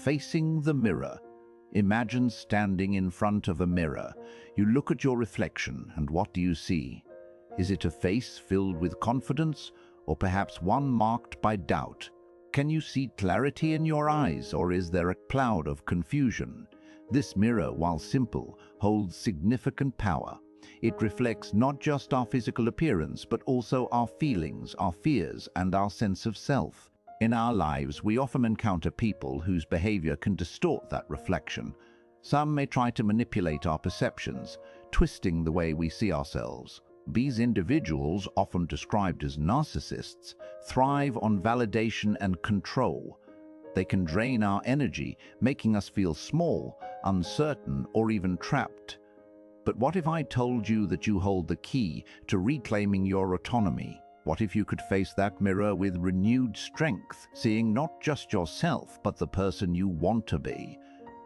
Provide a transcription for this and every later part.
Facing the mirror. Imagine standing in front of a mirror. You look at your reflection, and what do you see? Is it a face filled with confidence, or perhaps one marked by doubt? Can you see clarity in your eyes, or is there a cloud of confusion? This mirror, while simple, holds significant power. It reflects not just our physical appearance, but also our feelings, our fears, and our sense of self. In our lives, we often encounter people whose behavior can distort that reflection. Some may try to manipulate our perceptions, twisting the way we see ourselves. These individuals, often described as narcissists, thrive on validation and control. They can drain our energy, making us feel small, uncertain, or even trapped. But what if I told you that you hold the key to reclaiming your autonomy? What if you could face that mirror with renewed strength, seeing not just yourself, but the person you want to be?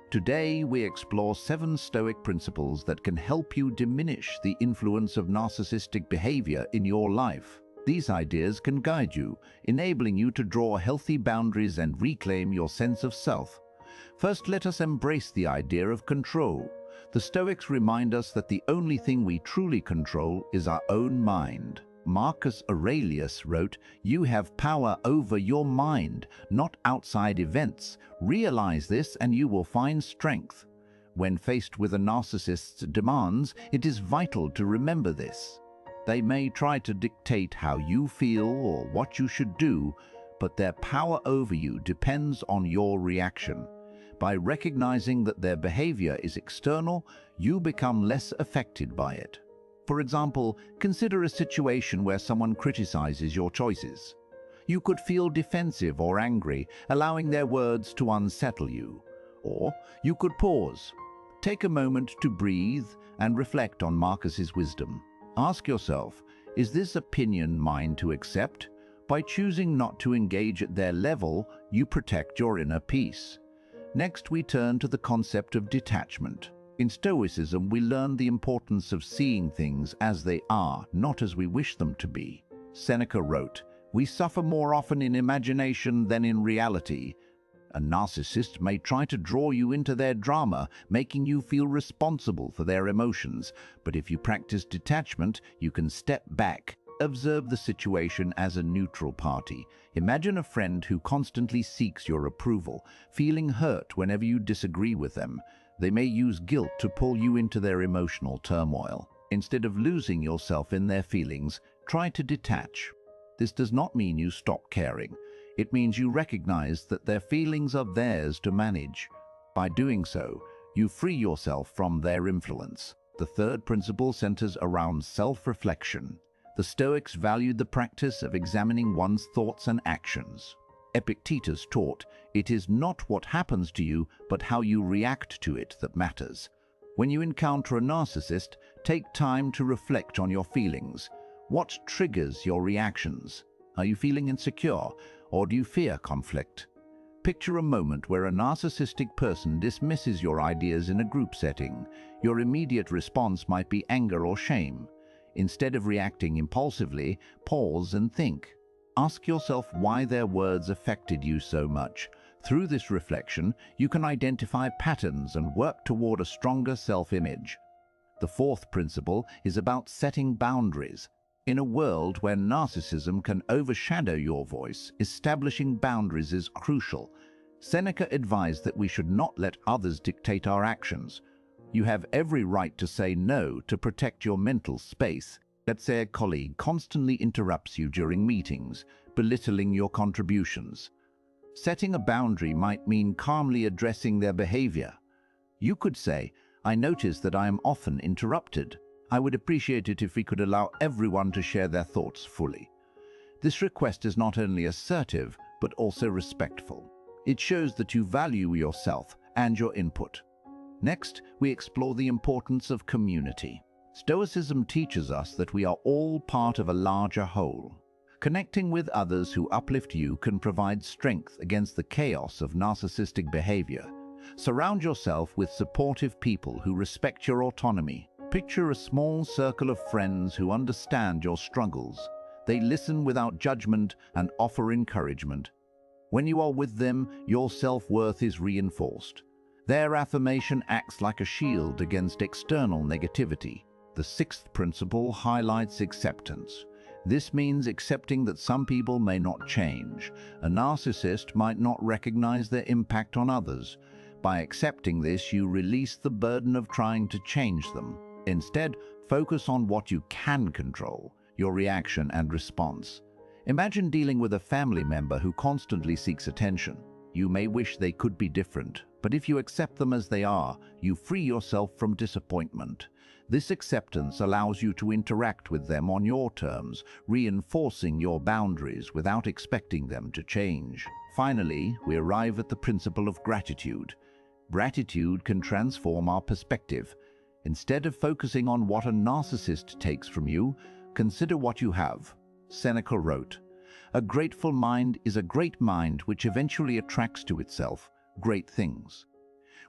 Today, we explore 7 Stoic principles that can help you diminish the influence of narcissistic behavior in your life. These ideas can guide you, enabling you to draw healthy boundaries and reclaim your sense of self. First, let us embrace the idea of control. The Stoics remind us that the only thing we truly control is our own mind. Marcus Aurelius wrote, "You have power over your mind, not outside events. Realize this and you will find strength." When faced with a narcissist's demands, it is vital to remember this. They may try to dictate how you feel or what you should do, but their power over you depends on your reaction. By recognizing that their behavior is external, you become less affected by it. For example, consider a situation where someone criticizes your choices. You could feel defensive or angry, allowing their words to unsettle you. Or you could pause, take a moment to breathe, and reflect on Marcus's wisdom. Ask yourself, is this opinion mine to accept? By choosing not to engage at their level, you protect your inner peace. Next, we turn to the concept of detachment. In Stoicism, we learn the importance of seeing things as they are, not as we wish them to be. Seneca wrote, "We suffer more often in imagination than in reality." A narcissist may try to draw you into their drama, making you feel responsible for their emotions. But if you practice detachment, you can step back, observe the situation as a neutral party. Imagine a friend who constantly seeks your approval, feeling hurt whenever you disagree with them. They may use guilt to pull you into their emotional turmoil. Instead of losing yourself in their feelings, try to detach. This does not mean you stop caring. It means you recognize that their feelings are theirs to manage. By doing so, you free yourself from their influence. The third principle centers around self-reflection. The Stoics valued the practice of examining one's thoughts and actions. Epictetus taught, "It is not what happens to you, but how you react to it that matters." When you encounter a narcissist, take time to reflect on your feelings. What triggers your reactions? Are you feeling insecure, or do you fear conflict? Picture a moment where a narcissistic person dismisses your ideas in a group setting. Your immediate response might be anger or shame. Instead of reacting impulsively, pause and think. Ask yourself why their words affected you so much. Through this reflection, you can identify patterns and work toward a stronger self-image. The fourth principle is about setting boundaries. In a world where narcissism can overshadow your voice, establishing boundaries is crucial. Seneca advised that we should not let others dictate our actions. You have every right to say no to protect your mental space. Let's say a colleague constantly interrupts you during meetings, belittling your contributions. Setting a boundary might mean calmly addressing their behavior. You could say, "I notice that I am often interrupted. I would appreciate it if we could allow everyone to share their thoughts fully." This request is not only assertive, but also respectful. It shows that you value yourself and your input. Next, we explore the importance of community. Stoicism teaches us that we are all part of a larger whole. Connecting with others who uplift you can provide strength against the chaos of narcissistic behavior. Surround yourself with supportive people who respect your autonomy. Picture a small circle of friends who understand your struggles. They listen without judgment and offer encouragement. When you are with them, your self-worth is reinforced. Their affirmation acts like a shield against external negativity. The sixth principle highlights acceptance. This means accepting that some people may not change. A narcissist might not recognize their impact on others. By accepting this, you release the burden of trying to change them. Instead, focus on what you can control, your reaction and response. Imagine dealing with a family member who constantly seeks attention. You may wish they could be different, but if you accept them as they are, you free yourself from disappointment. This acceptance allows you to interact with them on your terms, reinforcing your boundaries without expecting them to change. Finally, we arrive at the principle of gratitude. Gratitude can transform our perspective. Instead of focusing on what a narcissist takes from you, consider what you have. Seneca wrote, "A grateful mind is a great mind which eventually attracts to itself great things."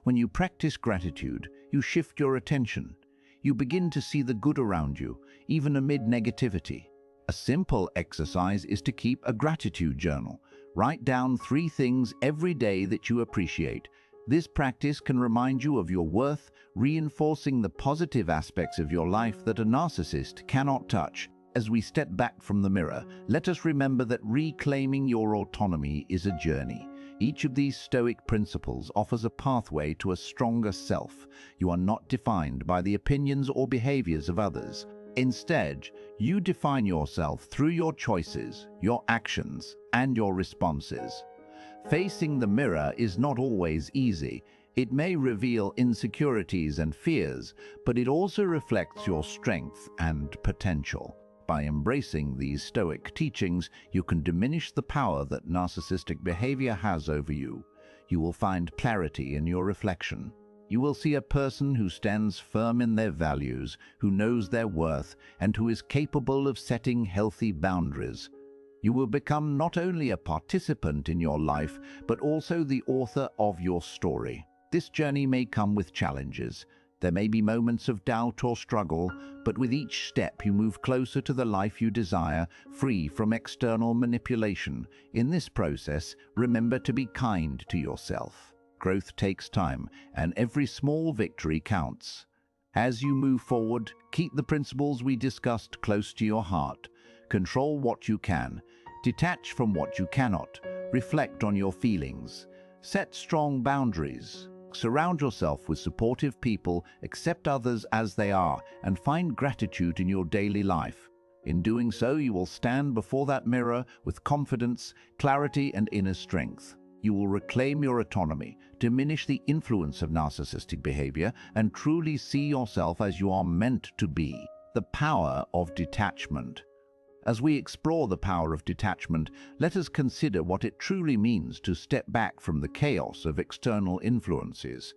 When you practice gratitude, you shift your attention. You begin to see the good around you, even amid negativity. A simple exercise is to keep a gratitude journal. Write down 3 things every day that you appreciate. This practice can remind you of your worth, reinforcing the positive aspects of your life that a narcissist cannot touch. As we step back from the mirror, let us remember that reclaiming your autonomy is a journey. Each of these Stoic principles offers a pathway to a stronger self. You are not defined by the opinions or behaviors of others. Instead, you define yourself through your choices, your actions, and your responses. Facing the mirror is not always easy. It may reveal insecurities and fears, but it also reflects your strength and potential. By embracing these Stoic teachings, you can diminish the power that narcissistic behavior has over you. You will find clarity in your reflection. You will see a person who stands firm in their values, who knows their worth, and who is capable of setting healthy boundaries. You will become not only a participant in your life, but also the author of your story. This journey may come with challenges. There may be moments of doubt or struggle, but with each step you move closer to the life you desire, free from external manipulation. In this process, remember to be kind to yourself. Growth takes time, and every small victory counts. As you move forward, keep the principles we discussed close to your heart. Control what you can. Detach from what you cannot. Reflect on your feelings. Set strong boundaries. Surround yourself with supportive people, accept others as they are, and find gratitude in your daily life. In doing so, you will stand before that mirror with confidence, clarity, and inner strength. You will reclaim your autonomy, diminish the influence of narcissistic behavior, and truly see yourself as you are meant to be. The power of detachment. As we explore the power of detachment, let us consider what it truly means to step back from the chaos of external influences.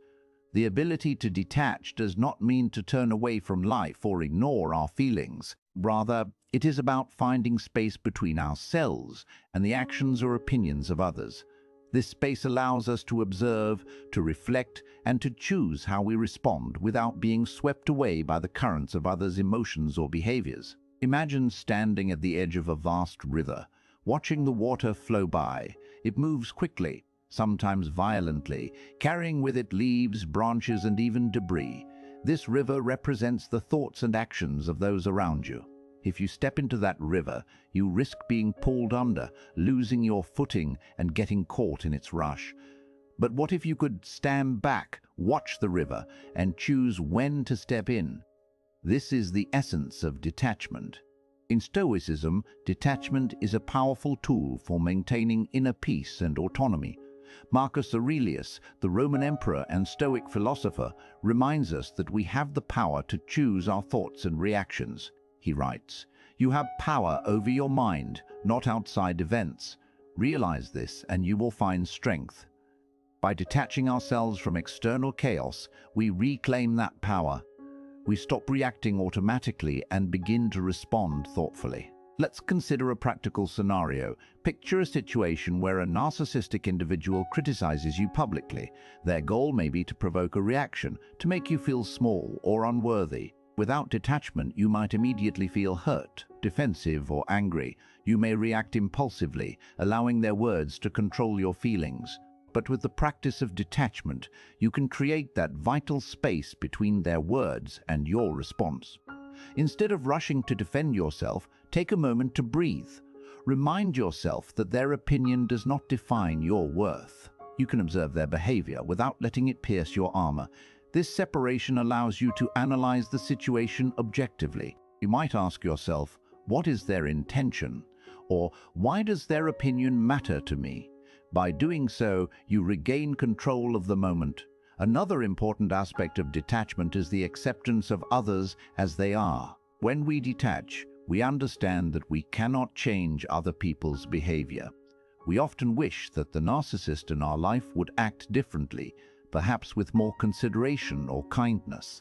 The ability to detach does not mean to turn away from life or ignore our feelings. Rather, it is about finding space between ourselves and the actions or opinions of others. This space allows us to observe, to reflect, and to choose how we respond without being swept away by the currents of others' emotions or behaviors. Imagine standing at the edge of a vast river, watching the water flow by. It moves quickly, sometimes violently, carrying with it leaves, branches, and even debris. This river represents the thoughts and actions of those around you. If you step into that river, you risk being pulled under, losing your footing, and getting caught in its rush. But what if you could stand back, watch the river, and choose when to step in? This is the essence of detachment. In Stoicism, detachment is a powerful tool for maintaining inner peace and autonomy. Marcus Aurelius, the Roman emperor and Stoic philosopher, reminds us that we have the power to choose our thoughts and reactions. He writes, "You have power over your mind, not outside events. Realize this and you will find strength." By detaching ourselves from external chaos, we reclaim that power. We stop reacting automatically and begin to respond thoughtfully. Let's consider a practical scenario. Picture a situation where a narcissistic individual criticizes you publicly. Their goal may be to provoke a reaction, to make you feel small or unworthy. Without detachment, you might immediately feel hurt, defensive, or angry. You may react impulsively, allowing their words to control your feelings. But with the practice of detachment, you can create that vital space between their words and your response. Instead of rushing to defend yourself, take a moment to breathe. Remind yourself that their opinion does not define your worth. You can observe their behavior without letting it pierce your armor. This separation allows you to analyze the situation objectively. You might ask yourself, what is their intention? Or why does their opinion matter to me? By doing so, you regain control of the moment. Another important aspect of detachment is the acceptance of others as they are. When we detach, we understand that we cannot change other people's behavior. We often wish that the narcissist in our life would act differently, perhaps with more consideration or kindness.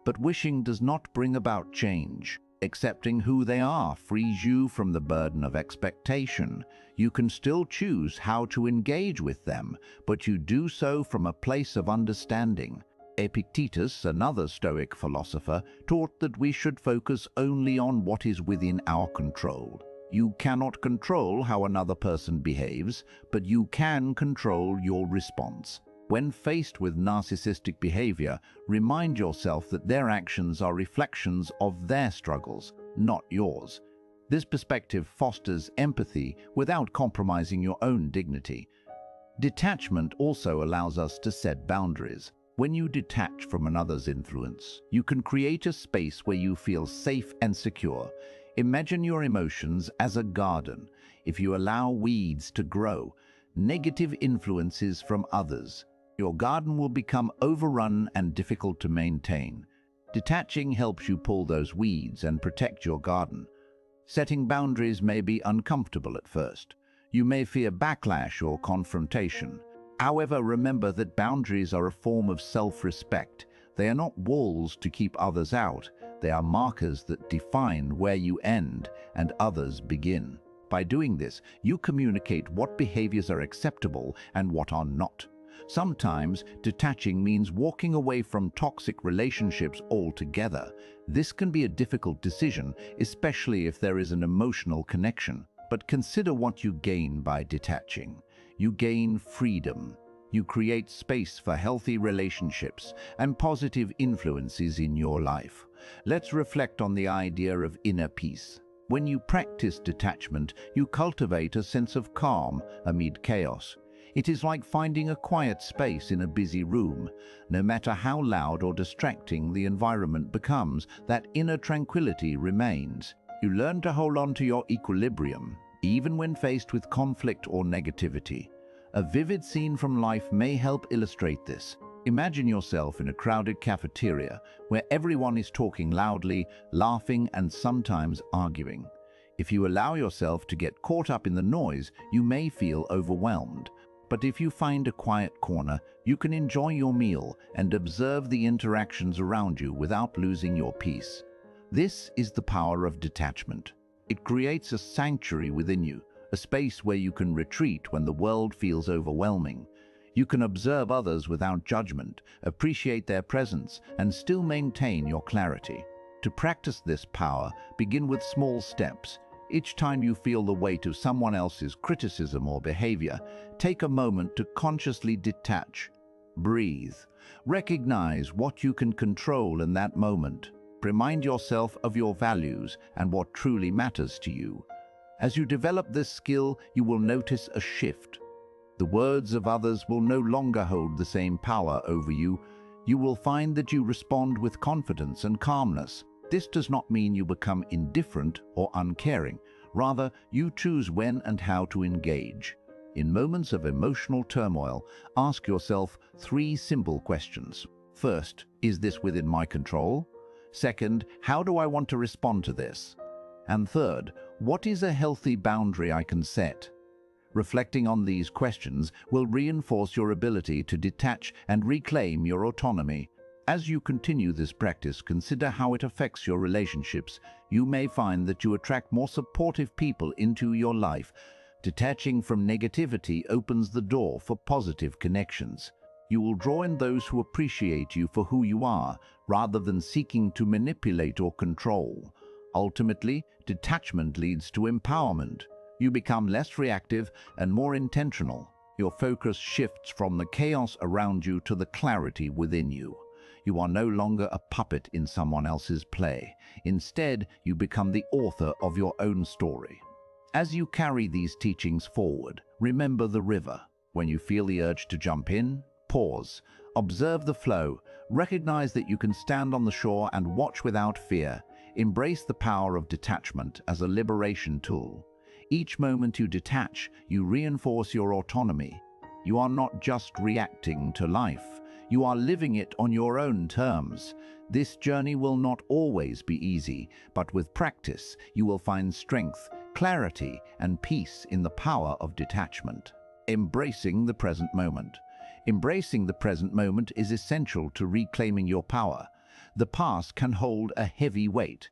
But wishing does not bring about change. Accepting who they are frees you from the burden of expectation. You can still choose how to engage with them, but you do so from a place of understanding. Epictetus, another Stoic philosopher, taught that we should focus only on what is within our control. You cannot control how another person behaves, but you can control your response. When faced with narcissistic behavior, remind yourself that their actions are reflections of their struggles, not yours. This perspective fosters empathy without compromising your own dignity. Detachment also allows us to set boundaries. When you detach from another's influence, you can create a space where you feel safe and secure. Imagine your emotions as a garden. If you allow weeds to grow, negative influences from others, your garden will become overrun and difficult to maintain. Detaching helps you pull those weeds and protect your garden. Setting boundaries may be uncomfortable at first. You may fear backlash or confrontation. However, remember that boundaries are a form of self-respect. They are not walls to keep others out. They are markers that define where you end and others begin. By doing this, you communicate what behaviors are acceptable and what are not. Sometimes, detaching means walking away from toxic relationships altogether. This can be a difficult decision, especially if there is an emotional connection. But consider what you gain by detaching. You gain freedom. You create space for healthy relationships and positive influences in your life. Let's reflect on the idea of inner peace. When you practice detachment, you cultivate a sense of calm amid chaos. It is like finding a quiet space in a busy room. No matter how loud or distracting the environment becomes, that inner tranquility remains. You learn to hold on to your equilibrium, even when faced with conflict or negativity. A vivid scene from life may help illustrate this. Imagine yourself in a crowded cafeteria where everyone is talking loudly, laughing, and sometimes arguing. If you allow yourself to get caught up in the noise, you may feel overwhelmed. But if you find a quiet corner, you can enjoy your meal and observe the interactions around you without losing your peace. This is the power of detachment. It creates a sanctuary within you, a space where you can retreat when the world feels overwhelming. You can observe others without judgment, appreciate their presence, and still maintain your clarity. To practice this power, begin with small steps. Each time you feel the weight of someone else's criticism or behavior, take a moment to consciously detach. Breathe. Recognize what you can control in that moment. Remind yourself of your values and what truly matters to you. As you develop this skill, you will notice a shift. The words of others will no longer hold the same power over you. You will find that you respond with confidence and calmness. This does not mean you become indifferent or uncaring. Rather, you choose when and how to engage. In moments of emotional turmoil, ask yourself 3 simple questions. First, is this within my control? Second, how do I want to respond to this? And third, what is a healthy boundary I can set? Reflecting on these questions will reinforce your ability to detach and reclaim your autonomy. As you continue this practice, consider how it affects your relationships. You may find that you attract more supportive people into your life. Detaching from negativity opens the door for positive connections. You will draw in those who appreciate you for who you are, rather than seeking to manipulate or control. Ultimately, detachment leads to empowerment. You become less reactive and more intentional. Your focus shifts from the chaos around you to the clarity within you. You are no longer a puppet in someone else's play. Instead, you become the author of your own story. As you carry these teachings forward, remember the river. When you feel the urge to jump in, pause, observe the flow, recognize that you can stand on the shore and watch without fear. Embrace the power of detachment as a liberation tool. Each moment you detach, you reinforce your autonomy. You are not just reacting to life. You are living it on your own terms. This journey will not always be easy, but with practice, you will find strength, clarity, and peace in the power of detachment. Embracing the present moment. Embracing the present moment is essential to reclaiming your power. The past can hold a heavy weight.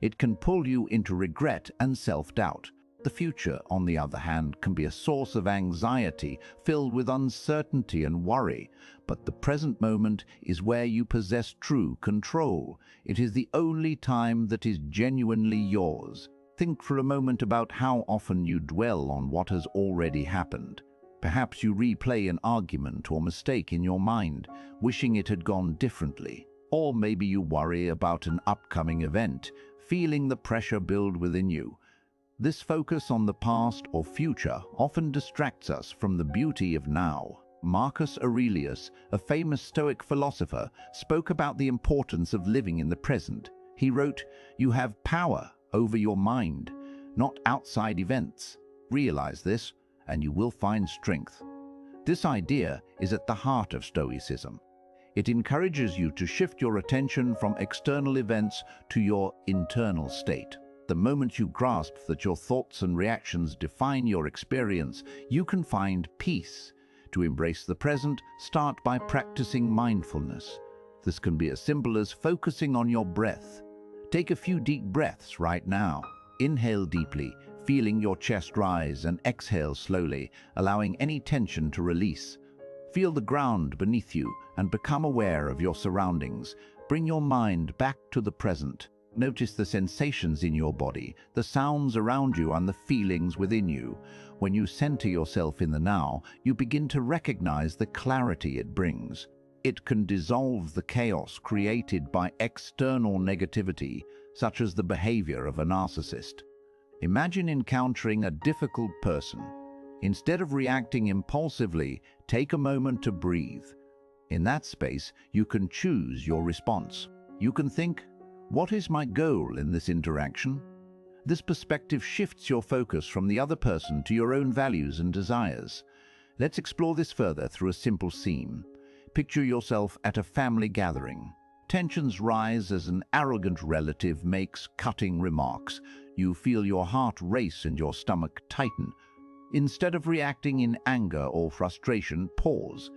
It can pull you into regret and self-doubt. The future, on the other hand, can be a source of anxiety, filled with uncertainty and worry. But the present moment is where you possess true control. It is the only time that is genuinely yours. Think for a moment about how often you dwell on what has already happened. Perhaps you replay an argument or mistake in your mind, wishing it had gone differently. Or maybe you worry about an upcoming event, feeling the pressure build within you. This focus on the past or future often distracts us from the beauty of now. Marcus Aurelius, a famous Stoic philosopher, spoke about the importance of living in the present. He wrote, "You have power over your mind, not outside events. Realize this, and you will find strength." This idea is at the heart of Stoicism. It encourages you to shift your attention from external events to your internal state. The moment you grasp that your thoughts and reactions define your experience, you can find peace. To embrace the present, start by practicing mindfulness. This can be as simple as focusing on your breath. Take a few deep breaths right now. Inhale deeply, feeling your chest rise, and exhale slowly, allowing any tension to release. Feel the ground beneath you and become aware of your surroundings. Bring your mind back to the present. Notice the sensations in your body, the sounds around you, and the feelings within you. When you center yourself in the now, you begin to recognize the clarity it brings. It can dissolve the chaos created by external negativity, such as the behavior of a narcissist. Imagine encountering a difficult person. Instead of reacting impulsively, take a moment to breathe. In that space, you can choose your response. You can think, "What is my goal in this interaction?" This perspective shifts your focus from the other person to your own values and desires. Let's explore this further through a simple scene. Picture yourself at a family gathering. Tensions rise as an arrogant relative makes cutting remarks. You feel your heart race and your stomach tighten. Instead of reacting in anger or frustration, pause.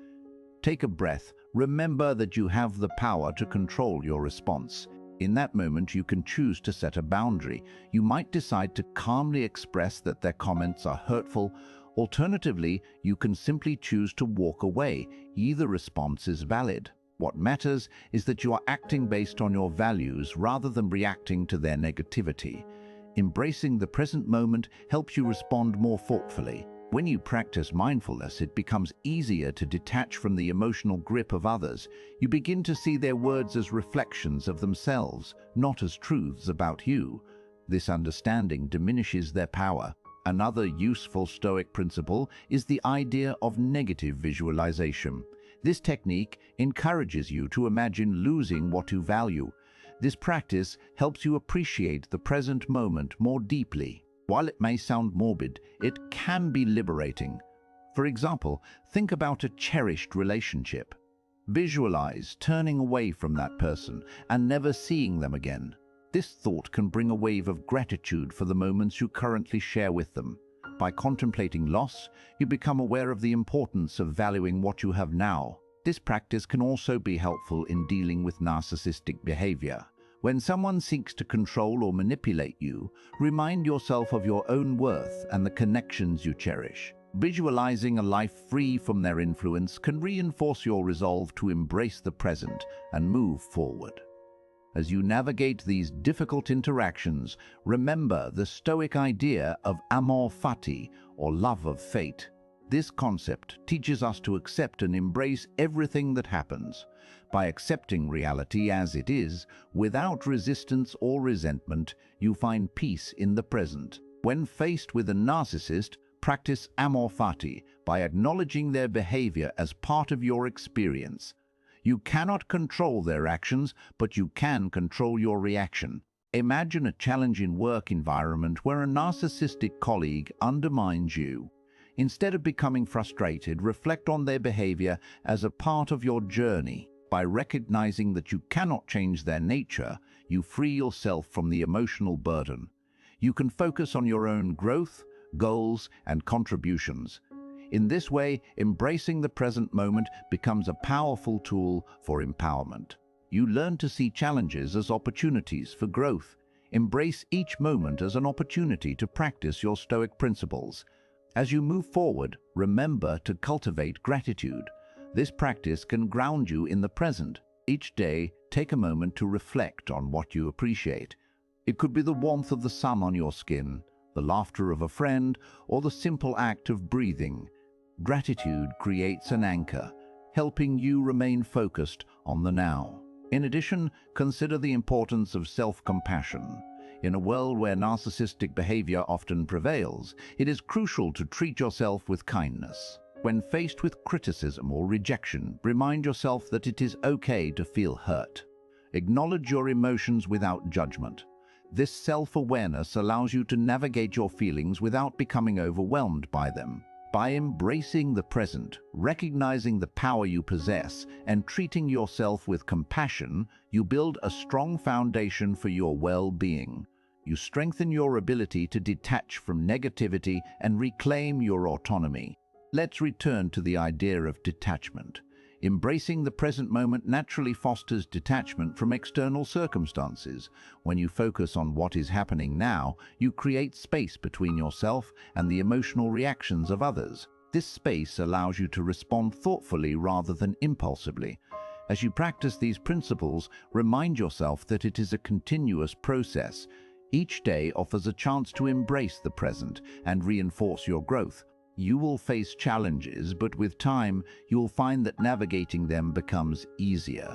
Take a breath. Remember that you have the power to control your response. In that moment, you can choose to set a boundary. You might decide to calmly express that their comments are hurtful. Alternatively, you can simply choose to walk away. Either response is valid. What matters is that you are acting based on your values rather than reacting to their negativity. Embracing the present moment helps you respond more thoughtfully. When you practice mindfulness, it becomes easier to detach from the emotional grip of others. You begin to see their words as reflections of themselves, not as truths about you. This understanding diminishes their power. Another useful Stoic principle is the idea of negative visualization. This technique encourages you to imagine losing what you value. This practice helps you appreciate the present moment more deeply. While it may sound morbid, it can be liberating. For example, think about a cherished relationship. Visualize turning away from that person and never seeing them again. This thought can bring a wave of gratitude for the moments you currently share with them. By contemplating loss, you become aware of the importance of valuing what you have now. This practice can also be helpful in dealing with narcissistic behavior. When someone seeks to control or manipulate you, remind yourself of your own worth and the connections you cherish. Visualizing a life free from their influence can reinforce your resolve to embrace the present and move forward. As you navigate these difficult interactions, remember the Stoic idea of amor fati, or love of fate. This concept teaches us to accept and embrace everything that happens. By accepting reality as it is, without resistance or resentment, you find peace in the present. When faced with a narcissist, practice amor fati by acknowledging their behavior as part of your experience. You cannot control their actions, but you can control your reaction. Imagine a challenging work environment where a narcissistic colleague undermines you. Instead of becoming frustrated, reflect on their behavior as a part of your journey. By recognizing that you cannot change their nature, you free yourself from the emotional burden. You can focus on your own growth, goals, and contributions. In this way, embracing the present moment becomes a powerful tool for empowerment. You learn to see challenges as opportunities for growth. Embrace each moment as an opportunity to practice your Stoic principles. As you move forward, remember to cultivate gratitude. This practice can ground you in the present. Each day, take a moment to reflect on what you appreciate. It could be the warmth of the sun on your skin, the laughter of a friend, or the simple act of breathing. Gratitude creates an anchor, helping you remain focused on the now. In addition, consider the importance of self-compassion. In a world where narcissistic behavior often prevails, it is crucial to treat yourself with kindness. When faced with criticism or rejection, remind yourself that it is okay to feel hurt. Acknowledge your emotions without judgment. This self-awareness allows you to navigate your feelings without becoming overwhelmed by them. By embracing the present, recognizing the power you possess, and treating yourself with compassion, you build a strong foundation for your well-being. You strengthen your ability to detach from negativity and reclaim your autonomy. Let's return to the idea of detachment. Embracing the present moment naturally fosters detachment from external circumstances. When you focus on what is happening now, you create space between yourself and the emotional reactions of others. This space allows you to respond thoughtfully rather than impulsively. As you practice these principles, remind yourself that it is a continuous process. Each day offers a chance to embrace the present and reinforce your growth. You will face challenges, but with time, you will find that navigating them becomes easier.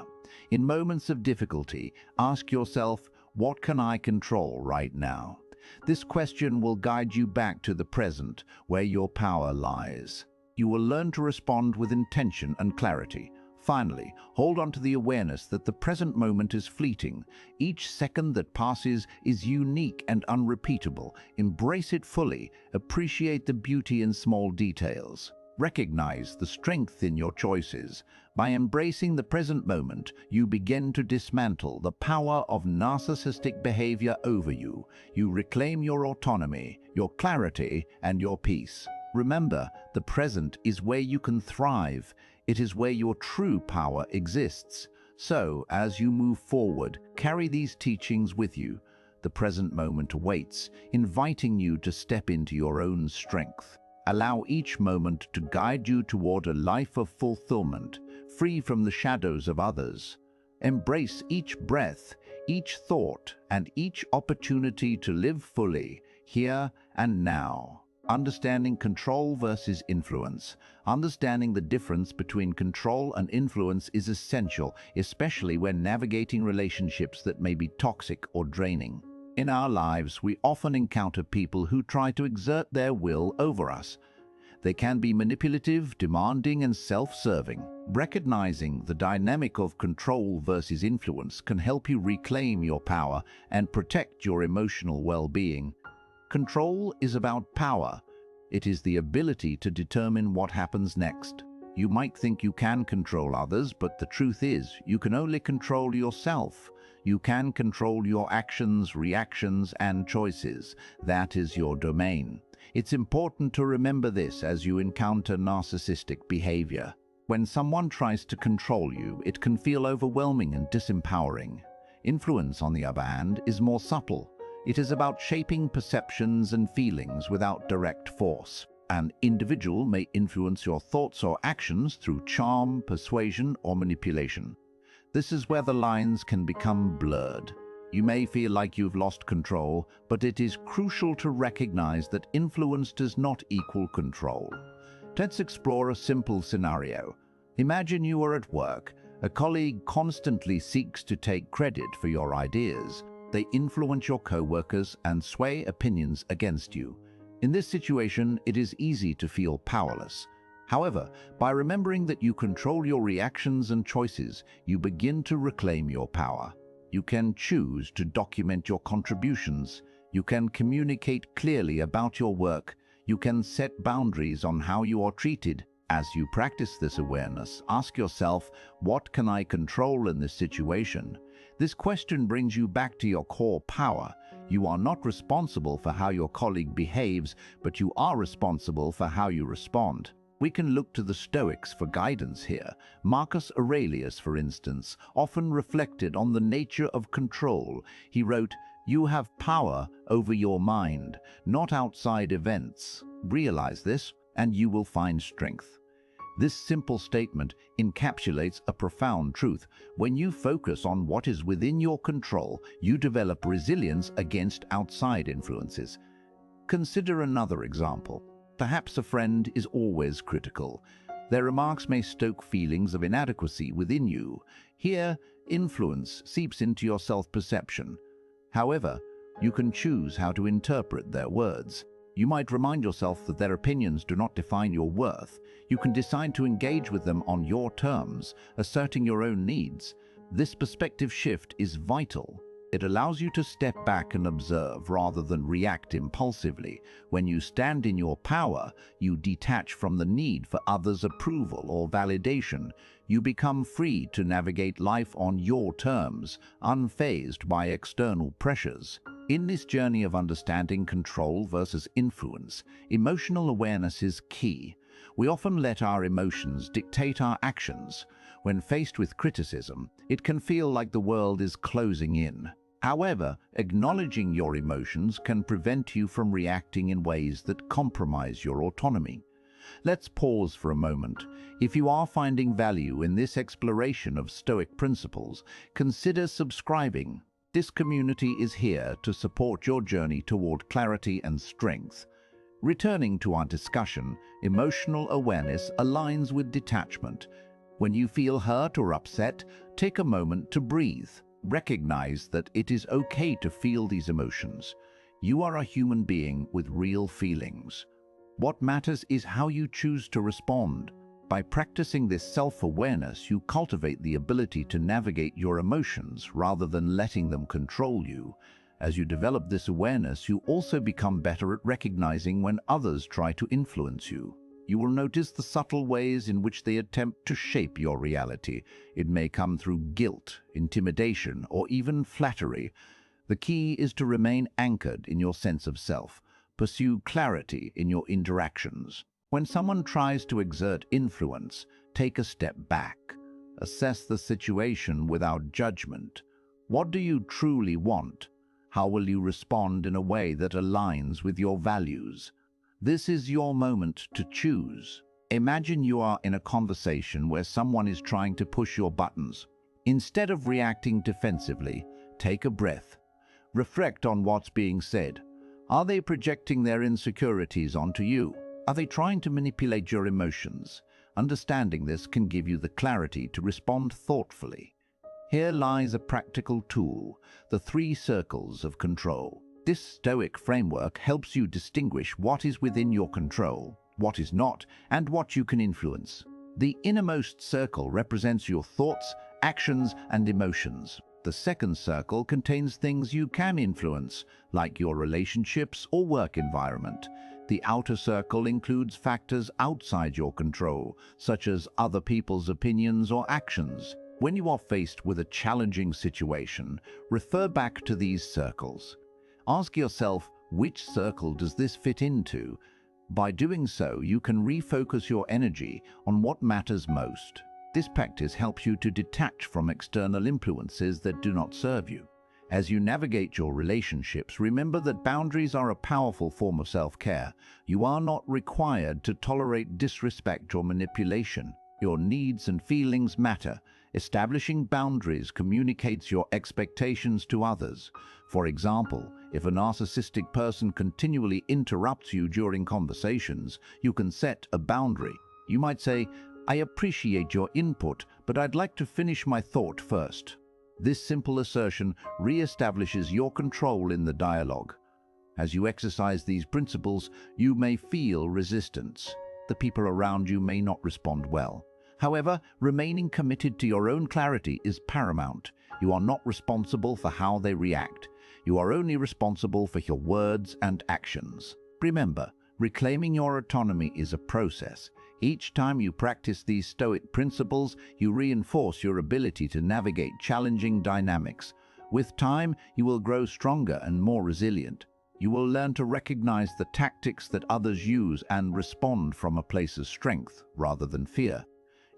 In moments of difficulty, ask yourself, what can I control right now? This question will guide you back to the present, where your power lies. You will learn to respond with intention and clarity. Finally, hold on to the awareness that the present moment is fleeting. Each second that passes is unique and unrepeatable. Embrace it fully. Appreciate the beauty in small details. Recognize the strength in your choices. By embracing the present moment, you begin to dismantle the power of narcissistic behavior over you. You reclaim your autonomy, your clarity, and your peace. Remember, the present is where you can thrive. It is where your true power exists. So, as you move forward, carry these teachings with you. The present moment awaits, inviting you to step into your own strength. Allow each moment to guide you toward a life of fulfillment, free from the shadows of others. Embrace each breath, each thought, and each opportunity to live fully, here and now. Understanding control versus influence. Understanding the difference between control and influence is essential, especially when navigating relationships that may be toxic or draining. In our lives, we often encounter people who try to exert their will over us. They can be manipulative, demanding, and self-serving. Recognizing the dynamic of control versus influence can help you reclaim your power and protect your emotional well-being. Control is about power. It is the ability to determine what happens next. You might think you can control others, but the truth is, you can only control yourself. You can control your actions, reactions, and choices. That is your domain. It's important to remember this as you encounter narcissistic behavior. When someone tries to control you, it can feel overwhelming and disempowering. Influence, on the other hand, is more subtle. It is about shaping perceptions and feelings without direct force. An individual may influence your thoughts or actions through charm, persuasion, or manipulation. This is where the lines can become blurred. You may feel like you've lost control, but it is crucial to recognize that influence does not equal control. Let's explore a simple scenario. Imagine you are at work. A colleague constantly seeks to take credit for your ideas. They influence your co-workers and sway opinions against you. In this situation, it is easy to feel powerless. However, by remembering that you control your reactions and choices, you begin to reclaim your power. You can choose to document your contributions. You can communicate clearly about your work. You can set boundaries on how you are treated. As you practice this awareness, ask yourself, what can I control in this situation? This question brings you back to your core power. You are not responsible for how your colleague behaves, but you are responsible for how you respond. We can look to the Stoics for guidance here. Marcus Aurelius, for instance, often reflected on the nature of control. He wrote, "You have power over your mind, not outside events. Realize this, and you will find strength." This simple statement encapsulates a profound truth. When you focus on what is within your control, you develop resilience against outside influences. Consider another example. Perhaps a friend is always critical. Their remarks may stoke feelings of inadequacy within you. Here, influence seeps into your self-perception. However, you can choose how to interpret their words. You might remind yourself that their opinions do not define your worth. You can decide to engage with them on your terms, asserting your own needs. This perspective shift is vital. It allows you to step back and observe rather than react impulsively. When you stand in your power, you detach from the need for others' approval or validation. You become free to navigate life on your terms, unfazed by external pressures. In this journey of understanding control versus influence, emotional awareness is key. We often let our emotions dictate our actions. When faced with criticism, it can feel like the world is closing in. However, acknowledging your emotions can prevent you from reacting in ways that compromise your autonomy. Let's pause for a moment. If you are finding value in this exploration of Stoic principles, consider subscribing. This community is here to support your journey toward clarity and strength. Returning to our discussion, emotional awareness aligns with detachment. When you feel hurt or upset, take a moment to breathe. Recognize that it is okay to feel these emotions. You are a human being with real feelings. What matters is how you choose to respond. By practicing this self-awareness, you cultivate the ability to navigate your emotions rather than letting them control you. As you develop this awareness, you also become better at recognizing when others try to influence you. You will notice the subtle ways in which they attempt to shape your reality. It may come through guilt, intimidation, or even flattery. The key is to remain anchored in your sense of self. Pursue clarity in your interactions. When someone tries to exert influence, take a step back. Assess the situation without judgment. What do you truly want? How will you respond in a way that aligns with your values? This is your moment to choose. Imagine you are in a conversation where someone is trying to push your buttons. Instead of reacting defensively, take a breath. Reflect on what's being said. Are they projecting their insecurities onto you? Are they trying to manipulate your emotions? Understanding this can give you the clarity to respond thoughtfully. Here lies a practical tool, the 3 circles of control. This Stoic framework helps you distinguish what is within your control, what is not, and what you can influence. The innermost circle represents your thoughts, actions, and emotions. The second circle contains things you can influence, like your relationships or work environment. The outer circle includes factors outside your control, such as other people's opinions or actions. When you are faced with a challenging situation, refer back to these circles. Ask yourself, which circle does this fit into? By doing so, you can refocus your energy on what matters most. This practice helps you to detach from external influences that do not serve you. As you navigate your relationships, remember that boundaries are a powerful form of self-care. You are not required to tolerate disrespect or manipulation. Your needs and feelings matter. Establishing boundaries communicates your expectations to others. For example, if a narcissistic person continually interrupts you during conversations, you can set a boundary. You might say, "I appreciate your input, but I'd like to finish my thought first." This simple assertion re-establishes your control in the dialogue. As you exercise these principles, you may feel resistance. The people around you may not respond well. However, remaining committed to your own clarity is paramount. You are not responsible for how they react. You are only responsible for your words and actions. Remember, reclaiming your autonomy is a process. Each time you practice these Stoic principles, you reinforce your ability to navigate challenging dynamics. With time, you will grow stronger and more resilient. You will learn to recognize the tactics that others use and respond from a place of strength rather than fear.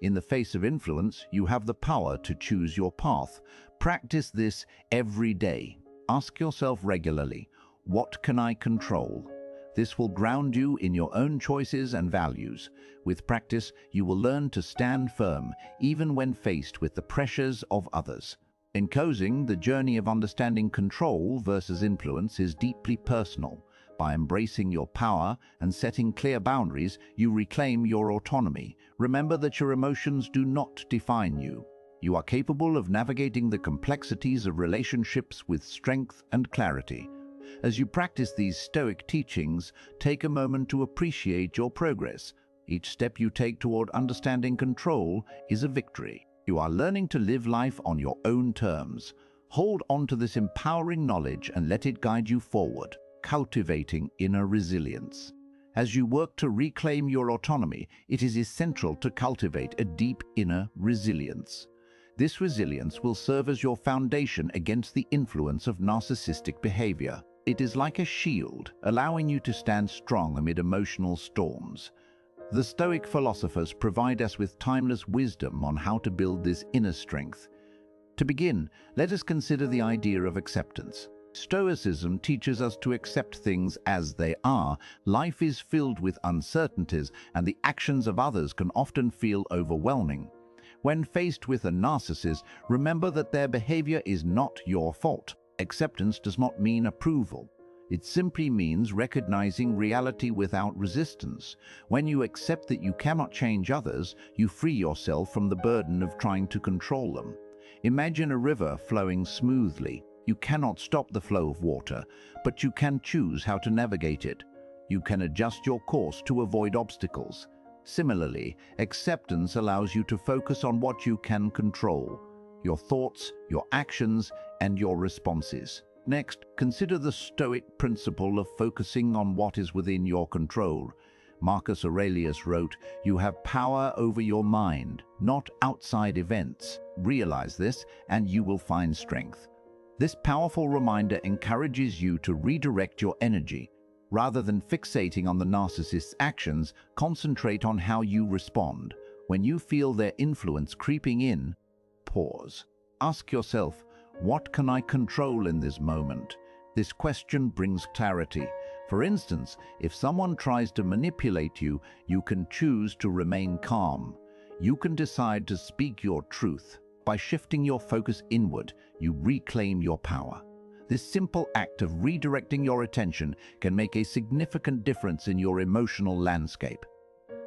In the face of influence, you have the power to choose your path. Practice this every day. Ask yourself regularly, what can I control? This will ground you in your own choices and values. With practice, you will learn to stand firm, even when faced with the pressures of others. In closing, the journey of understanding control versus influence is deeply personal. By embracing your power and setting clear boundaries, you reclaim your autonomy. Remember that your emotions do not define you. You are capable of navigating the complexities of relationships with strength and clarity. As you practice these Stoic teachings, take a moment to appreciate your progress. Each step you take toward understanding control is a victory. You are learning to live life on your own terms. Hold on to this empowering knowledge and let it guide you forward, cultivating inner resilience. As you work to reclaim your autonomy, it is essential to cultivate a deep inner resilience. This resilience will serve as your foundation against the influence of narcissistic behavior. It is like a shield, allowing you to stand strong amid emotional storms. The Stoic philosophers provide us with timeless wisdom on how to build this inner strength. To begin, let us consider the idea of acceptance. Stoicism teaches us to accept things as they are. Life is filled with uncertainties, and the actions of others can often feel overwhelming. When faced with a narcissist, remember that their behavior is not your fault. Acceptance does not mean approval. It simply means recognizing reality without resistance. When you accept that you cannot change others, you free yourself from the burden of trying to control them. Imagine a river flowing smoothly. You cannot stop the flow of water, but you can choose how to navigate it. You can adjust your course to avoid obstacles. Similarly, acceptance allows you to focus on what you can control: your thoughts, your actions, and your responses. Next, consider the Stoic principle of focusing on what is within your control. Marcus Aurelius wrote, "You have power over your mind, not outside events. Realize this, and you will find strength." This powerful reminder encourages you to redirect your energy. Rather than fixating on the narcissist's actions, concentrate on how you respond. When you feel their influence creeping in, pause. Ask yourself, what can I control in this moment? This question brings clarity. For instance, if someone tries to manipulate you, you can choose to remain calm. You can decide to speak your truth. By shifting your focus inward, you reclaim your power. This simple act of redirecting your attention can make a significant difference in your emotional landscape.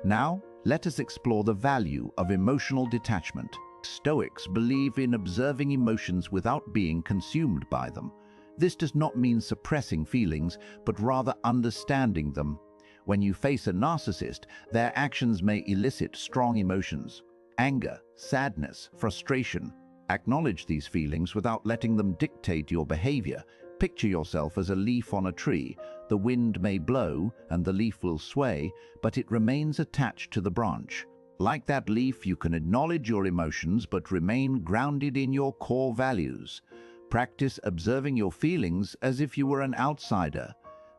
Now, let us explore the value of emotional detachment. Stoics believe in observing emotions without being consumed by them. This does not mean suppressing feelings, but rather understanding them. When you face a narcissist, their actions may elicit strong emotions: anger, sadness, frustration. Acknowledge these feelings without letting them dictate your behavior. Picture yourself as a leaf on a tree. The wind may blow and the leaf will sway, but it remains attached to the branch. Like that leaf, you can acknowledge your emotions but remain grounded in your core values. Practice observing your feelings as if you were an outsider.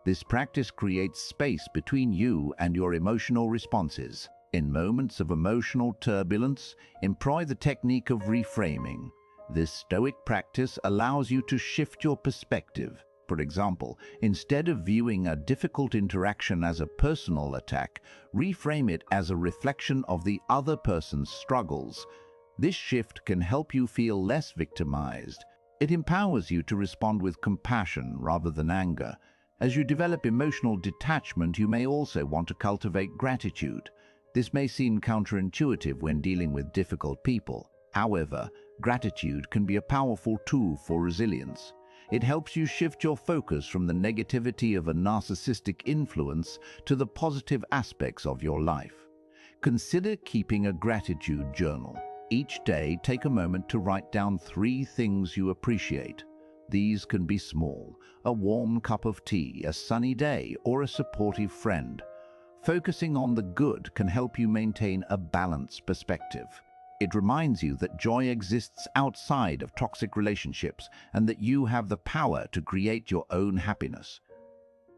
This practice creates space between you and your emotional responses. In moments of emotional turbulence, employ the technique of reframing. This Stoic practice allows you to shift your perspective. For example, instead of viewing a difficult interaction as a personal attack, reframe it as a reflection of the other person's struggles. This shift can help you feel less victimized. It empowers you to respond with compassion rather than anger. As you develop emotional detachment, you may also want to cultivate gratitude. This may seem counterintuitive when dealing with difficult people. However, gratitude can be a powerful tool for resilience. It helps you shift your focus from the negativity of a narcissistic influence to the positive aspects of your life. Consider keeping a gratitude journal. Each day, take a moment to write down 3 things you appreciate. These can be small: a warm cup of tea, a sunny day, or a supportive friend. Focusing on the good can help you maintain a balanced perspective. It reminds you that joy exists outside of toxic relationships and that you have the power to create your own happiness.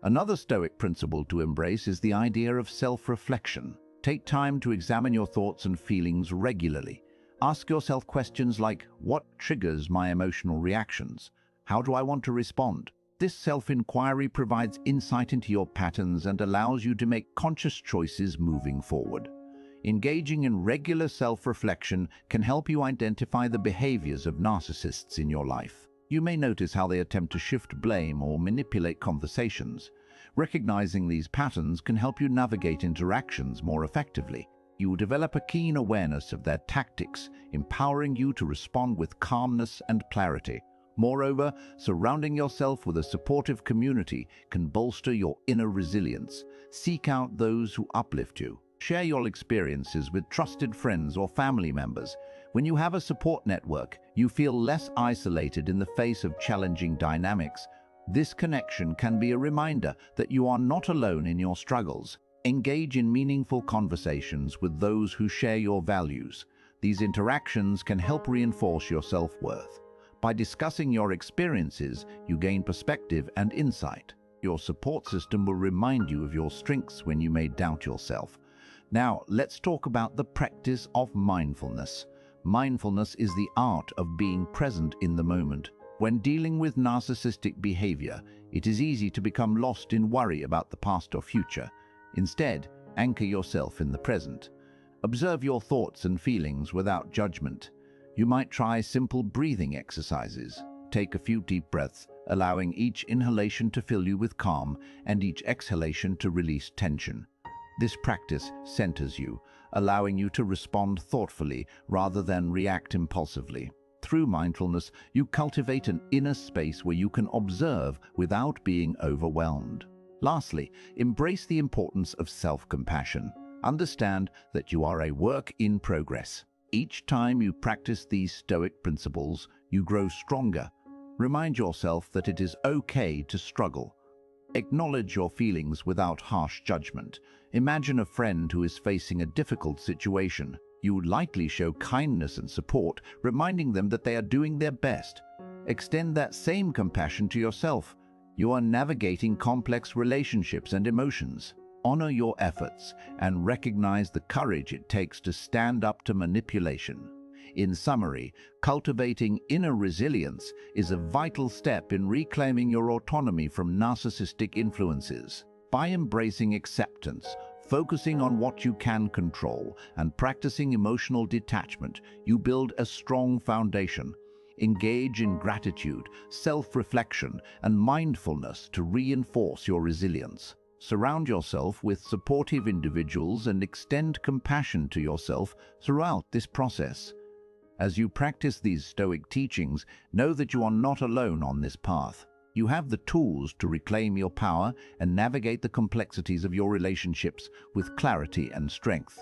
Another Stoic principle to embrace is the idea of self-reflection. Take time to examine your thoughts and feelings regularly. Ask yourself questions like, what triggers my emotional reactions? How do I want to respond? This self-inquiry provides insight into your patterns and allows you to make conscious choices moving forward. Engaging in regular self-reflection can help you identify the behaviors of narcissists in your life. You may notice how they attempt to shift blame or manipulate conversations. Recognizing these patterns can help you navigate interactions more effectively. You will develop a keen awareness of their tactics, empowering you to respond with calmness and clarity. Moreover, surrounding yourself with a supportive community can bolster your inner resilience. Seek out those who uplift you. Share your experiences with trusted friends or family members. When you have a support network, you feel less isolated in the face of challenging dynamics. This connection can be a reminder that you are not alone in your struggles. Engage in meaningful conversations with those who share your values. These interactions can help reinforce your self-worth. By discussing your experiences, you gain perspective and insight. Your support system will remind you of your strengths when you may doubt yourself. Now, let's talk about the practice of mindfulness. Mindfulness is the art of being present in the moment. When dealing with narcissistic behavior, it is easy to become lost in worry about the past or future. Instead, anchor yourself in the present. Observe your thoughts and feelings without judgment. You might try simple breathing exercises. Take a few deep breaths, allowing each inhalation to fill you with calm and each exhalation to release tension. This practice centers you, allowing you to respond thoughtfully rather than react impulsively. Through mindfulness, you cultivate an inner space where you can observe without being overwhelmed. Lastly, embrace the importance of self-compassion. Understand that you are a work in progress. Each time you practice these Stoic principles, you grow stronger. Remind yourself that it is okay to struggle. Acknowledge your feelings without harsh judgment. Imagine a friend who is facing a difficult situation. You would likely show kindness and support, reminding them that they are doing their best. Extend that same compassion to yourself. You are navigating complex relationships and emotions. Honor your efforts and recognize the courage it takes to stand up to manipulation. In summary, cultivating inner resilience is a vital step in reclaiming your autonomy from narcissistic influences. By embracing acceptance, focusing on what you can control, and practicing emotional detachment, you build a strong foundation. Engage in gratitude, self-reflection, and mindfulness to reinforce your resilience. Surround yourself with supportive individuals and extend compassion to yourself throughout this process. As you practice these Stoic teachings, know that you are not alone on this path. You have the tools to reclaim your power and navigate the complexities of your relationships with clarity and strength.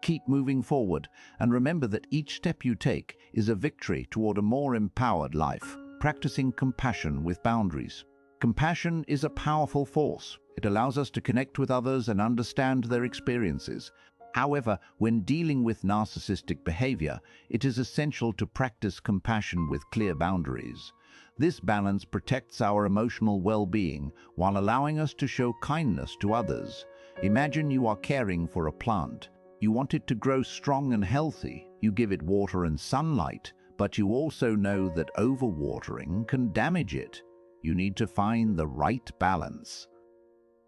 Keep moving forward, and remember that each step you take is a victory toward a more empowered life. Practicing compassion with boundaries. Compassion is a powerful force. It allows us to connect with others and understand their experiences. However, when dealing with narcissistic behavior, it is essential to practice compassion with clear boundaries. This balance protects our emotional well-being while allowing us to show kindness to others. Imagine you are caring for a plant. You want it to grow strong and healthy. You give it water and sunlight, but you also know that overwatering can damage it. You need to find the right balance.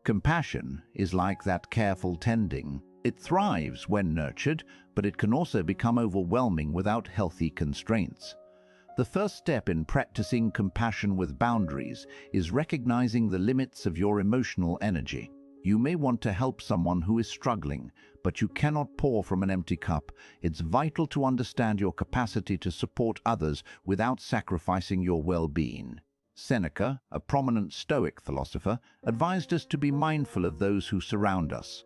Compassion is like that careful tending. It thrives when nurtured, but it can also become overwhelming without healthy constraints. The first step in practicing compassion with boundaries is recognizing the limits of your emotional energy. You may want to help someone who is struggling, but you cannot pour from an empty cup. It's vital to understand your capacity to support others without sacrificing your well-being. Seneca, a prominent Stoic philosopher, advised us to be mindful of those who surround us.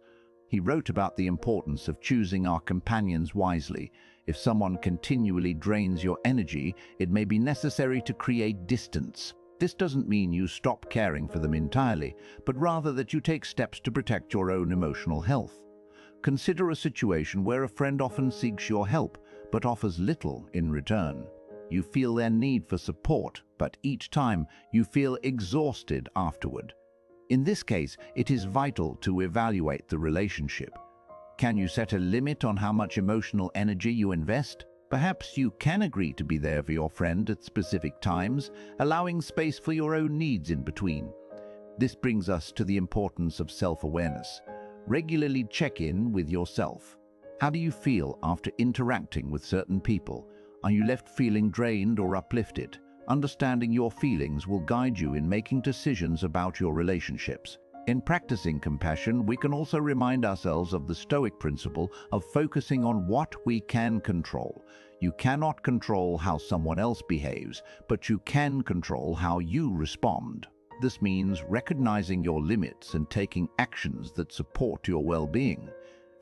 He wrote about the importance of choosing our companions wisely. If someone continually drains your energy, it may be necessary to create distance. This doesn't mean you stop caring for them entirely, but rather that you take steps to protect your own emotional health. Consider a situation where a friend often seeks your help, but offers little in return. You feel their need for support, but each time you feel exhausted afterward. In this case, it is vital to evaluate the relationship. Can you set a limit on how much emotional energy you invest? Perhaps you can agree to be there for your friend at specific times, allowing space for your own needs in between. This brings us to the importance of self-awareness. Regularly check in with yourself. How do you feel after interacting with certain people? Are you left feeling drained or uplifted? Understanding your feelings will guide you in making decisions about your relationships. In practicing compassion, we can also remind ourselves of the Stoic principle of focusing on what we can control. You cannot control how someone else behaves, but you can control how you respond. This means recognizing your limits and taking actions that support your well-being.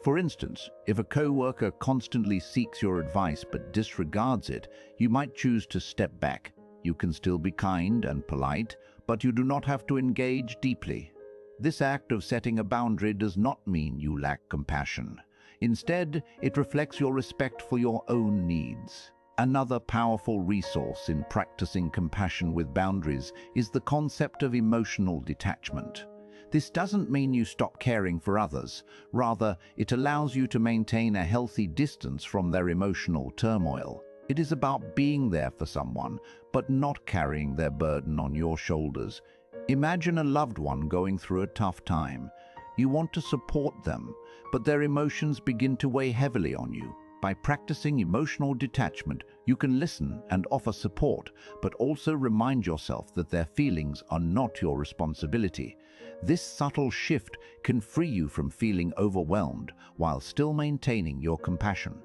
For instance, if a coworker constantly seeks your advice but disregards it, you might choose to step back. You can still be kind and polite, but you do not have to engage deeply. This act of setting a boundary does not mean you lack compassion. Instead, it reflects your respect for your own needs. Another powerful resource in practicing compassion with boundaries is the concept of emotional detachment. This doesn't mean you stop caring for others. Rather, it allows you to maintain a healthy distance from their emotional turmoil. It is about being there for someone, but not carrying their burden on your shoulders. Imagine a loved one going through a tough time. You want to support them, but their emotions begin to weigh heavily on you. By practicing emotional detachment, you can listen and offer support, but also remind yourself that their feelings are not your responsibility. This subtle shift can free you from feeling overwhelmed while still maintaining your compassion.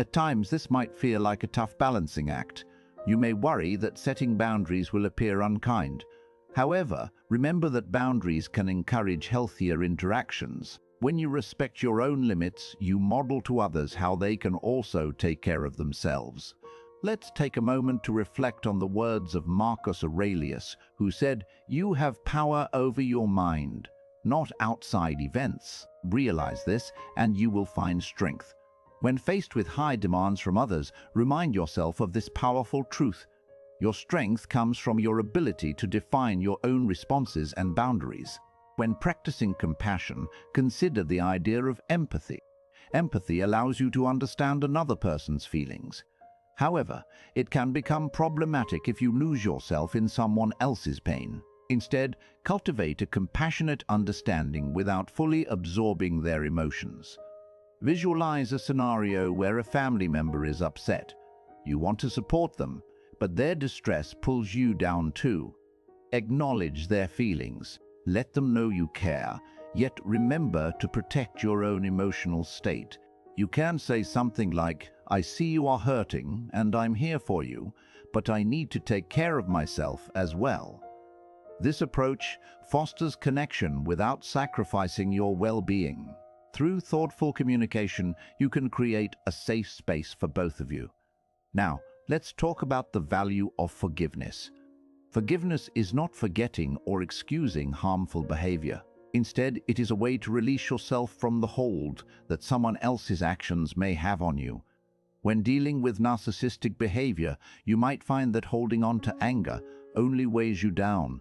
At times, this might feel like a tough balancing act. You may worry that setting boundaries will appear unkind. However, remember that boundaries can encourage healthier interactions. When you respect your own limits, you model to others how they can also take care of themselves. Let's take a moment to reflect on the words of Marcus Aurelius, who said, "You have power over your mind, not outside events. Realize this, and you will find strength." When faced with high demands from others, remind yourself of this powerful truth. Your strength comes from your ability to define your own responses and boundaries. When practicing compassion, consider the idea of empathy. Empathy allows you to understand another person's feelings. However, it can become problematic if you lose yourself in someone else's pain. Instead, cultivate a compassionate understanding without fully absorbing their emotions. Visualize a scenario where a family member is upset. You want to support them, but their distress pulls you down too. Acknowledge their feelings. Let them know you care, yet remember to protect your own emotional state. You can say something like, "I see you are hurting and I'm here for you, but I need to take care of myself as well." This approach fosters connection without sacrificing your well-being. Through thoughtful communication, you can create a safe space for both of you. Now, let's talk about the value of forgiveness. Forgiveness is not forgetting or excusing harmful behavior. Instead, it is a way to release yourself from the hold that someone else's actions may have on you. When dealing with narcissistic behavior, you might find that holding on to anger only weighs you down.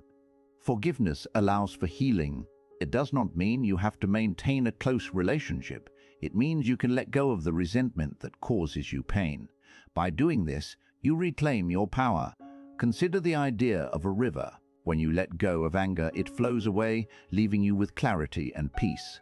Forgiveness allows for healing. It does not mean you have to maintain a close relationship. It means you can let go of the resentment that causes you pain. By doing this, you reclaim your power. Consider the idea of a river. When you let go of anger, it flows away, leaving you with clarity and peace.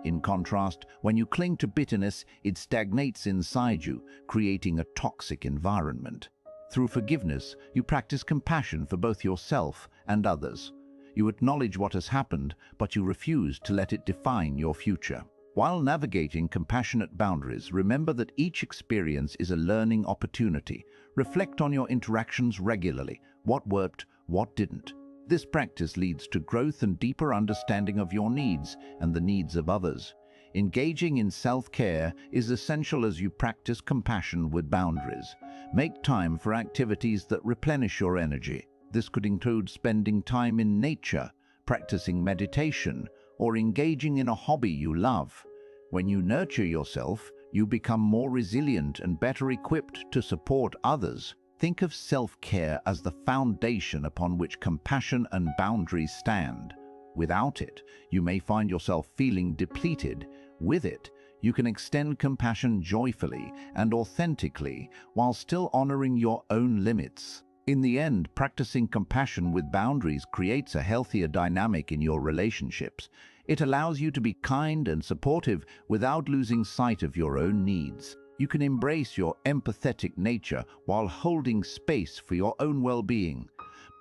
In contrast, when you cling to bitterness, it stagnates inside you, creating a toxic environment. Through forgiveness, you practice compassion for both yourself and others. You acknowledge what has happened, but you refuse to let it define your future. While navigating compassionate boundaries, remember that each experience is a learning opportunity. Reflect on your interactions regularly. What worked, what didn't. This practice leads to growth and deeper understanding of your needs and the needs of others. Engaging in self-care is essential as you practice compassion with boundaries. Make time for activities that replenish your energy. This could include spending time in nature, practicing meditation, or engaging in a hobby you love. When you nurture yourself, you become more resilient and better equipped to support others. Think of self-care as the foundation upon which compassion and boundaries stand. Without it, you may find yourself feeling depleted. With it, you can extend compassion joyfully and authentically while still honoring your own limits. In the end, practicing compassion with boundaries creates a healthier dynamic in your relationships. It allows you to be kind and supportive without losing sight of your own needs. You can embrace your empathetic nature while holding space for your own well-being.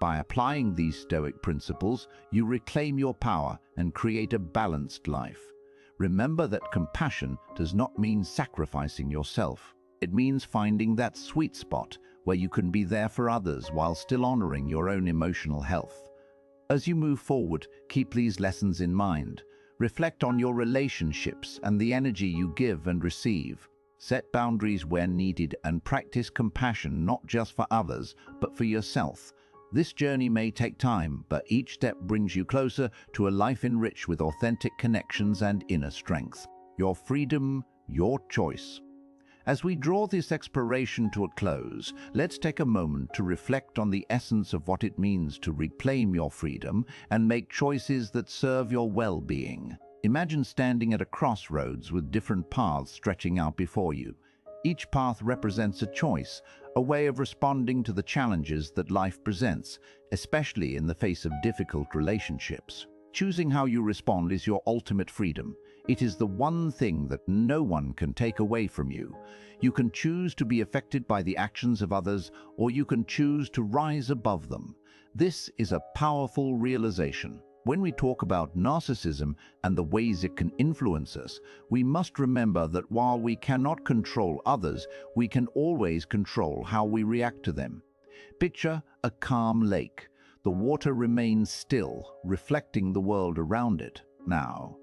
By applying these Stoic principles, you reclaim your power and create a balanced life. Remember that compassion does not mean sacrificing yourself. It means finding that sweet spot where you can be there for others while still honoring your own emotional health. As you move forward, keep these lessons in mind. Reflect on your relationships and the energy you give and receive. Set boundaries where needed and practice compassion not just for others, but for yourself. This journey may take time, but each step brings you closer to a life enriched with authentic connections and inner strength. Your freedom, your choice. As we draw this exploration to a close, let's take a moment to reflect on the essence of what it means to reclaim your freedom and make choices that serve your well-being. Imagine standing at a crossroads with different paths stretching out before you. Each path represents a choice, a way of responding to the challenges that life presents, especially in the face of difficult relationships. Choosing how you respond is your ultimate freedom. It is the one thing that no one can take away from you. You can choose to be affected by the actions of others, or you can choose to rise above them. This is a powerful realization. When we talk about narcissism and the ways it can influence us, we must remember that while we cannot control others, we can always control how we react to them. Picture a calm lake. The water remains still, reflecting the world around it. Now,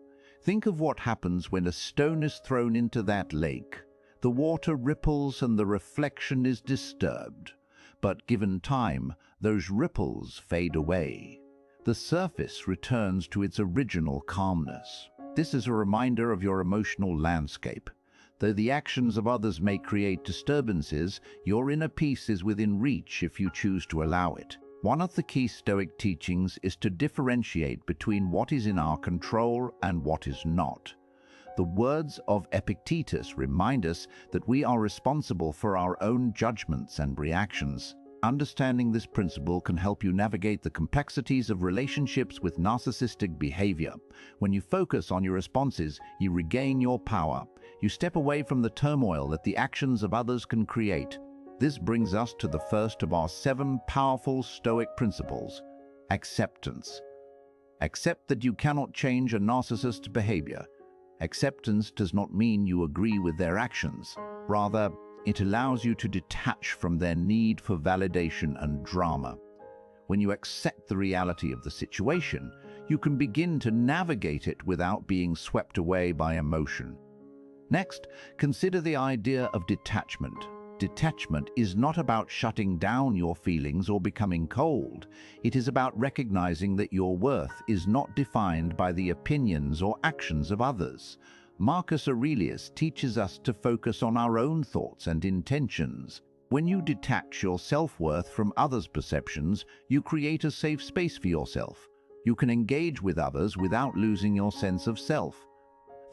think of what happens when a stone is thrown into that lake. The water ripples and the reflection is disturbed. But given time, those ripples fade away. The surface returns to its original calmness. This is a reminder of your emotional landscape. Though the actions of others may create disturbances, your inner peace is within reach if you choose to allow it. One of the key Stoic teachings is to differentiate between what is in our control and what is not. The words of Epictetus remind us that we are responsible for our own judgments and reactions. Understanding this principle can help you navigate the complexities of relationships with narcissistic behavior. When you focus on your responses, you regain your power. You step away from the turmoil that the actions of others can create. This brings us to the first of our 7 powerful Stoic principles: acceptance. Accept that you cannot change a narcissist's behavior. Acceptance does not mean you agree with their actions. Rather, it allows you to detach from their need for validation and drama. When you accept the reality of the situation, you can begin to navigate it without being swept away by emotion. Next, consider the idea of detachment. Detachment is not about shutting down your feelings or becoming cold. It is about recognizing that your worth is not defined by the opinions or actions of others. Marcus Aurelius teaches us to focus on our own thoughts and intentions. When you detach your self-worth from others' perceptions, you create a safe space for yourself. You can engage with others without losing your sense of self.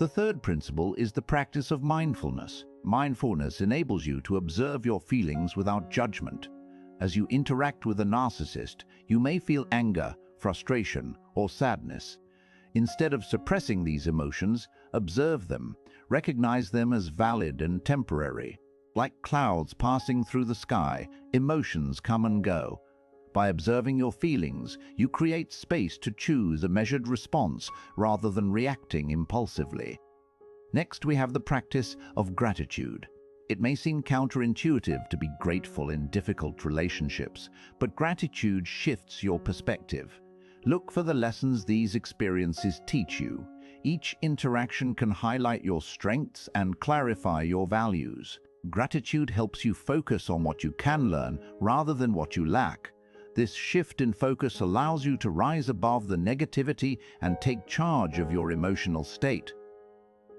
The third principle is the practice of mindfulness. Mindfulness enables you to observe your feelings without judgment. As you interact with a narcissist, you may feel anger, frustration, or sadness. Instead of suppressing these emotions, observe them. Recognize them as valid and temporary. Like clouds passing through the sky, emotions come and go. By observing your feelings, you create space to choose a measured response rather than reacting impulsively. Next, we have the practice of gratitude. It may seem counterintuitive to be grateful in difficult relationships, but gratitude shifts your perspective. Look for the lessons these experiences teach you. Each interaction can highlight your strengths and clarify your values. Gratitude helps you focus on what you can learn rather than what you lack. This shift in focus allows you to rise above the negativity and take charge of your emotional state.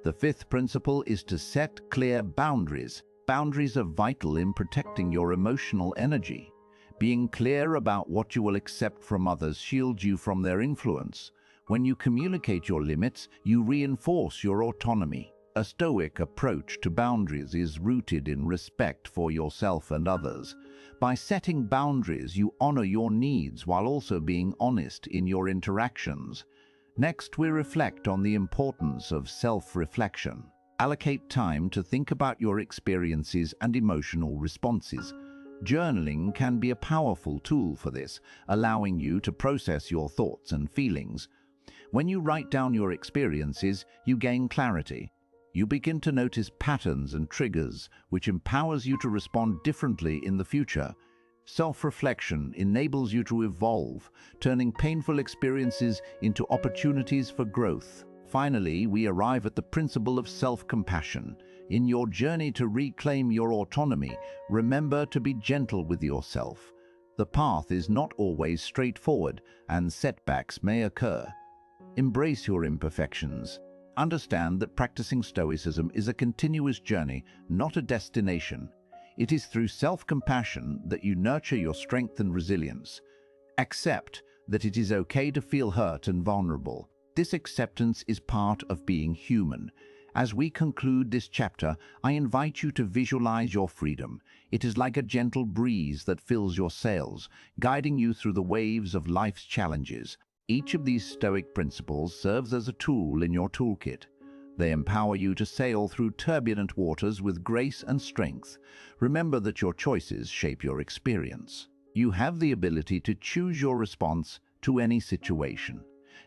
The fifth principle is to set clear boundaries. Boundaries are vital in protecting your emotional energy. Being clear about what you will accept from others shields you from their influence. When you communicate your limits, you reinforce your autonomy. A Stoic approach to boundaries is rooted in respect for yourself and others. By setting boundaries, you honor your needs while also being honest in your interactions. Next, we reflect on the importance of self-reflection. Allocate time to think about your experiences and emotional responses. Journaling can be a powerful tool for this, allowing you to process your thoughts and feelings. When you write down your experiences, you gain clarity. You begin to notice patterns and triggers, which empowers you to respond differently in the future. Self-reflection enables you to evolve, turning painful experiences into opportunities for growth. Finally, we arrive at the principle of self-compassion. In your journey to reclaim your autonomy, remember to be gentle with yourself. The path is not always straightforward, and setbacks may occur. Embrace your imperfections. Understand that practicing Stoicism is a continuous journey, not a destination. It is through self-compassion that you nurture your strength and resilience. Accept that it is okay to feel hurt and vulnerable. This acceptance is part of being human. As we conclude this chapter, I invite you to visualize your freedom. It is like a gentle breeze that fills your sails, guiding you through the waves of life's challenges. Each of these Stoic principles serves as a tool in your toolkit. They empower you to sail through turbulent waters with grace and strength. Remember that your choices shape your experience. You have the ability to choose your response to any situation.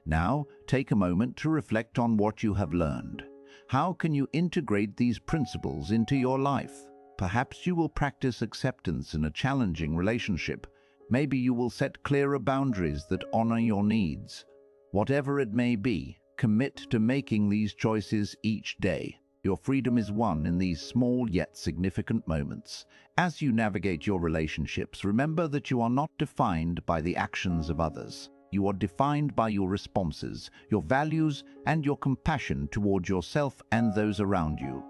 Now, take a moment to reflect on what you have learned. How can you integrate these principles into your life? Perhaps you will practice acceptance in a challenging relationship. Maybe you will set clearer boundaries that honor your needs. Whatever it may be, commit to making these choices each day. Your freedom is won in these small yet significant moments. As you navigate your relationships, remember that you are not defined by the actions of others. You are defined by your responses, your values, and your compassion towards yourself and those around you.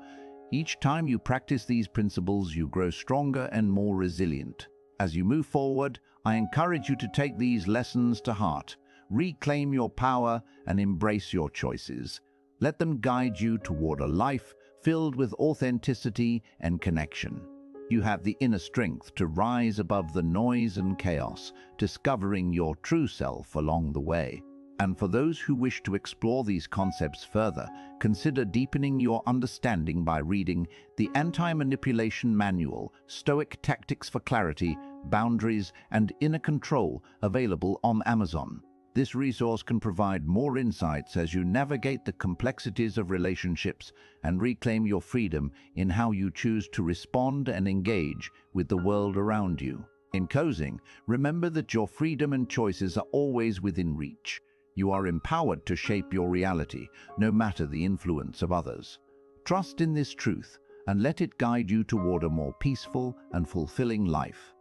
Each time you practice these principles, you grow stronger and more resilient. As you move forward, I encourage you to take these lessons to heart. Reclaim your power and embrace your choices. Let them guide you toward a life filled with authenticity and connection. You have the inner strength to rise above the noise and chaos, discovering your true self along the way. And for those who wish to explore these concepts further, consider deepening your understanding by reading the Anti-Manipulation Manual, Stoic Tactics for Clarity, Boundaries, and Inner Control, available on Amazon. This resource can provide more insights as you navigate the complexities of relationships and reclaim your freedom in how you choose to respond and engage with the world around you. In closing, remember that your freedom and choices are always within reach. You are empowered to shape your reality, no matter the influence of others. Trust in this truth and let it guide you toward a more peaceful and fulfilling life.